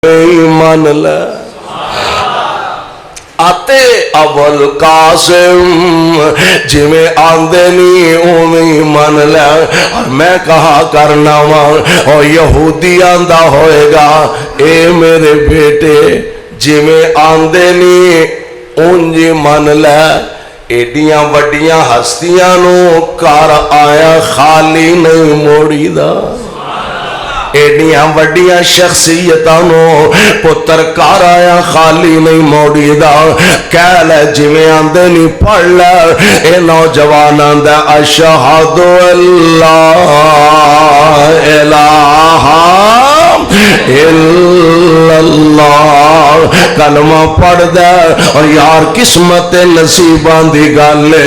مان لے آتے اول قاسم جی میں آندے نہیں اومی مان لے اور میں کہا کرنا اور یہودی آندہ ہوئے گا اے میرے بیٹے جی میں آندے نہیں اون جی مان لے ایڈیاں وڈیاں ہستیاں نو کار آیا خالی نہیں موڑی دا ایڈیاں وڈیاں شخصیتاں نو پتر کار آیا خالی نہیں موڑی دا کہہ لے جویں آندے نہیں پڑھ لے اے نوجوان آندہ اشہد اللہ الہ الا اللہ کلمہ پڑھ دے اور یار قسمت نصیبان دی گالے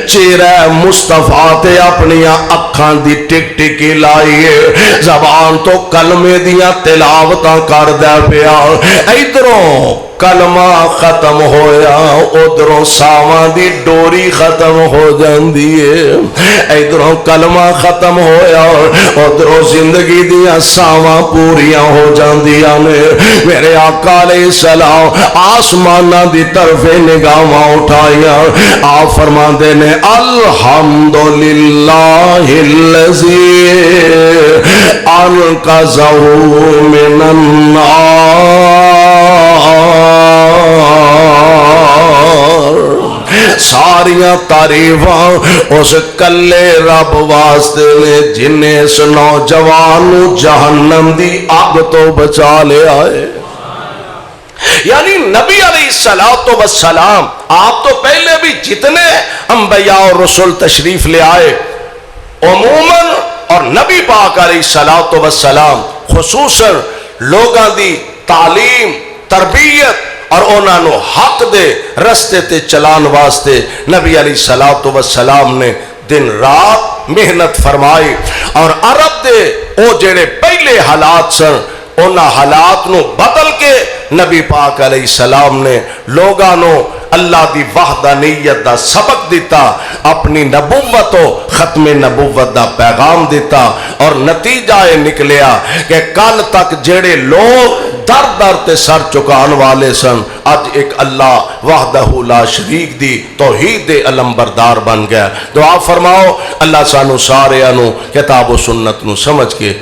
چیرہ مصطفیٰ تے اپنی اکھان دی ٹک ٹکی لائیے زبان تو کلمے دیا تلاوتاں کر دے پیا ایدروں کلمہ ختم ہویا ادھروں ساواں دی ڈوری ختم ہو جاندی ہے ایدروں کلمہ ختم ہویا ادھروں زندگی دیا ساواں پوریاں ہو جاندیاں میرے آقا علیہ السلام آسمانہ دی طرف نگاہاں اٹھایا آپ فرماندے نے الحمدللہ الذی انقذہ من النار ساریاں تعریفاں اس کلے رب واسطے نے جنہیں اس نوجوان جہنم دی آگ تو بچا لے آئے یعنی نبی علیہ السلام آپ تو پہلے بھی جتنے انبیاء اور رسول تشریف لے آئے عموماً اور نبی پاک علیہ السلام خصوصاً لوگاں دی تعلیم تربیت اور انہاں نو حق دے رستے تے چلان واسطے نبی علیہ السلام نے دن رات محنت فرمائی اور عرب دے او جڑے پہلے حالات سن انہاں حالات نو بدل کے نبی پاک علیہ السلام نے لوگاں نو اللہ دی وحدانیت دا سبق دیتا اپنی نبوت و ختم نبوت دا پیغام دیتا اور نتیجہ نکلیا کہ کل تک جڑے لوگ در در تے سر چکان والے سن آج ایک اللہ وحدہ لا شریک دی توحید علم بردار بن گیا دعا فرماؤ اللہ سانو سارے انو کتاب و سنت نو سمجھ کے